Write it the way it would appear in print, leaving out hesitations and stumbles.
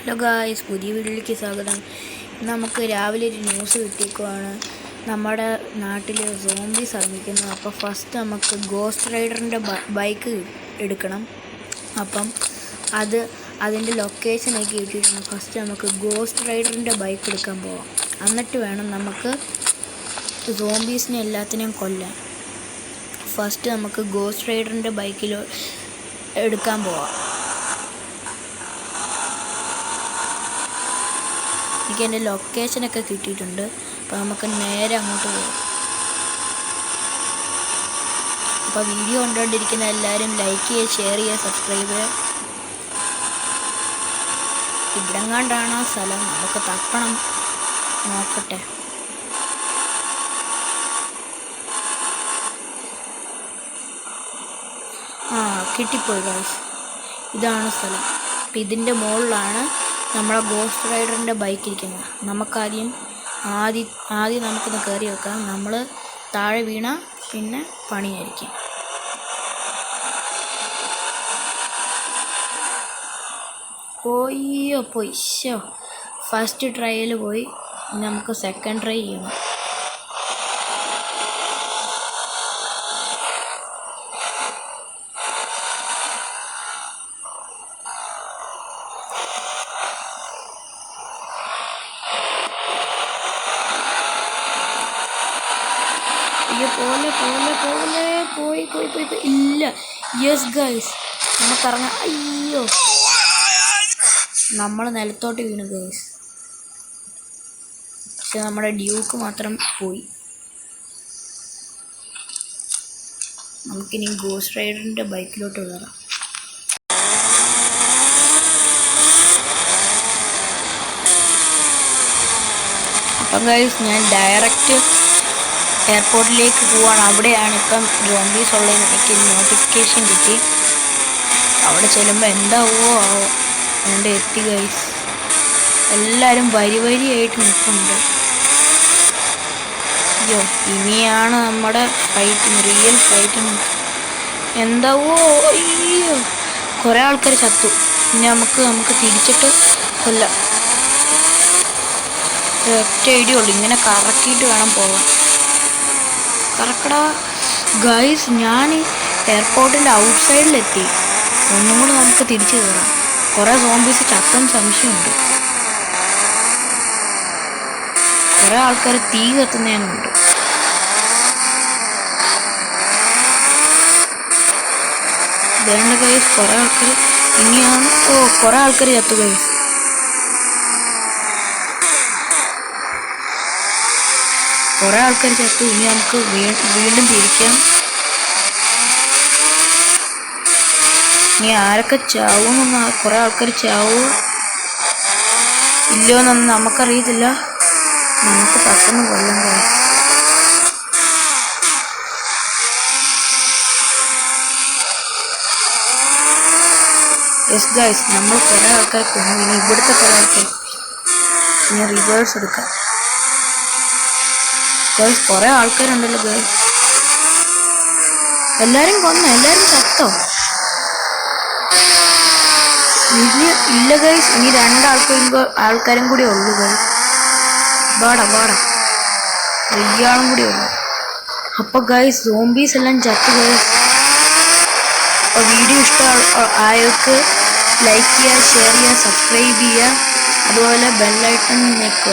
Hello guys, പുതിയ വീഡിയോയിലേക്ക് സ്വാഗതം. നമുക്ക് രാവിലെ ഒരു ന്യൂസ് കിട്ടിയേക്കുവാണ്. നമ്മുടെ നാട്ടിൽ സോംബീസ് ആരംഭിക്കുന്നു. അപ്പോൾ ഫസ്റ്റ് നമുക്ക് ഗോസ്റ്റ് റൈഡറിൻ്റെ ബൈക്ക് എടുക്കണം. അപ്പം അതിൻ്റെ ലൊക്കേഷനൊക്കെ ഇട്ടിട്ടുണ്ട്. ഫസ്റ്റ് നമുക്ക് ഗോസ്റ്റ് റൈഡറിൻ്റെ ബൈക്ക് എടുക്കാൻ പോവാം. എന്നിട്ട് വേണം നമുക്ക് സോംബീസിനെ എല്ലാത്തിനെയും കൊല്ലാൻ. ഫസ്റ്റ് നമുക്ക് ഗോസ്റ്റ് റൈഡറിൻ്റെ ബൈക്കിൽ എടുക്കാൻ പോവാം. എനിക്ക് എൻ്റെ ലൊക്കേഷനൊക്കെ കിട്ടിയിട്ടുണ്ട്. അപ്പോൾ നമുക്ക് നേരെ അങ്ങോട്ട് പോകാം. അപ്പോൾ വീഡിയോ കണ്ടുകൊണ്ടിരിക്കുന്ന എല്ലാവരും ലൈക്ക് ചെയ്യുക, ഷെയർ ചെയ്യുക, സബ്സ്ക്രൈബ് ചെയ്യുക. ഇവിടെങ്ങാണ്ടാണ് ആ സ്ഥലം, നമുക്ക് തപ്പണം. നോക്കട്ടെ. കിട്ടിപ്പോയി ഗൈസ്, ഇതാണ് സ്ഥലം. അപ്പം ഇതിൻ്റെ മുകളിലാണ് നമ്മളെ ഗോസ്റ്റ് റൈഡറിൻ്റെ ബൈക്ക് ഇരിക്കുന്നത്. നമുക്കാദ്യം നമുക്കൊന്ന് കയറി വെക്കാം. നമ്മൾ താഴെ വീണ പിന്നെ പണിയായിരിക്കും. പോയി ഫസ്റ്റ് ട്രയൽ പോയി. നമുക്ക് സെക്കൻഡ് ട്രൈ ചെയ്യണം. പോയി ഇല്ല. യെസ് ഗൈസ്, നമുക്കിറങ്ങാം. അയ്യോ, നമ്മൾ നിലത്തോട്ട് വീണു ഗൈസ്. പക്ഷെ നമ്മുടെ ഡ്യൂക്ക് മാത്രം പോയി. നമുക്കിനി ഗോസ്റ്റ് റൈഡറിൻ്റെ ബൈക്കിലോട്ട് കയറാം. അപ്പം ഗൈസ്, ഞാൻ ഡയറക്റ്റ് എയർപോർട്ടിലേക്ക് പോവാണ്. അവിടെയാണ് ഇപ്പം സോംബീസ് ഉള്ളതെന്ന് എനിക്ക് നോട്ടിഫിക്കേഷൻ കിട്ടി. അവിടെ ചെല്ലുമ്പോൾ എന്താവോ അതുകൊണ്ട് എത്തി ഗൈസ്. എല്ലാവരും വരിയായിട്ട് നിൽക്കുന്നുണ്ട്. അയ്യോ, ഇനിയാണ് നമ്മുടെ റിയൽ ഫൈറ്റിങ്. എന്താവോ, അയ്യോ, കുറേ ആൾക്കാർ ചത്തു. ഇനി നമുക്ക് തിരിച്ചിട്ട് കൊല്ലാം. ഒറ്റ ഐഡിയ ഉള്ളൂ, ഇങ്ങനെ കറക്കിയിട്ട് വേണം പോകാൻ. കറക്കടാ ഗൈസ്, ഞാൻ എയർപോർട്ടിൻ്റെ ഔട്ട് സൈഡിലെത്തി. ഒന്നും കൂടി നമുക്ക് തിരിച്ചു കയറാം. കുറേ സോംബീസ് ചത്തം സംശയമുണ്ട്. കുറേ ആൾക്കാർ തീ കത്തുന്നതിനുണ്ട്. വേണ്ട ഗൈസ്, കുറേ ആൾക്കാർ ഇനിയാണ്. കുറേ ആൾക്കാർ ചത്തു ഗൈസ്. കുറേ ആൾക്കാർ ചത്തു. ഇനി നമുക്ക് വീണ്ടും തിരിക്കാം. ഇനി ആരൊക്കെ ചാവുമെന്ന്, കുറേ ആൾക്കാർ ചാവുമോ ഇല്ലയോ എന്നൊന്നും നമുക്കറിയത്തില്ല. നമുക്ക് പെട്ടെന്ന് കൊല്ലം ഗൈസ്. യെസ് ഗൈസ്, നമ്മൾ കുറേ ആൾക്കാർ കൊന്നു. ഇനി ഇവിടുത്തെ കുറേ ആൾക്കാർ ഇനി റിവേഴ്സ് എടുക്കാം. ഗൈസ്, കുറേ ആൾക്കാരുണ്ടല്ലോ ഗൈസ്. എല്ലാവരും കൊന്നോ? എല്ലാവരും ചത്തോ? ഇല്ല ഗൈസ്, ഇനി 2 ആൾക്കാരും കൂടി ഉള്ളു ഗൈസ്. വാടാ ഇയാളും കൂടി ഉള്ളു. അപ്പോൾ ഗൈസ്, സോംബീസ് എല്ലാം ചത്തു ഗൈസ്. അപ്പോൾ വീഡിയോ ഇഷ്ടമായവർക്ക് ലൈക്ക് ചെയ്യുക, ഷെയർ ചെയ്യുക, സബ്സ്ക്രൈബ് ചെയ്യുക. അതുപോലെ ബെല്ലൈക്കൺ ഞെക്കുക.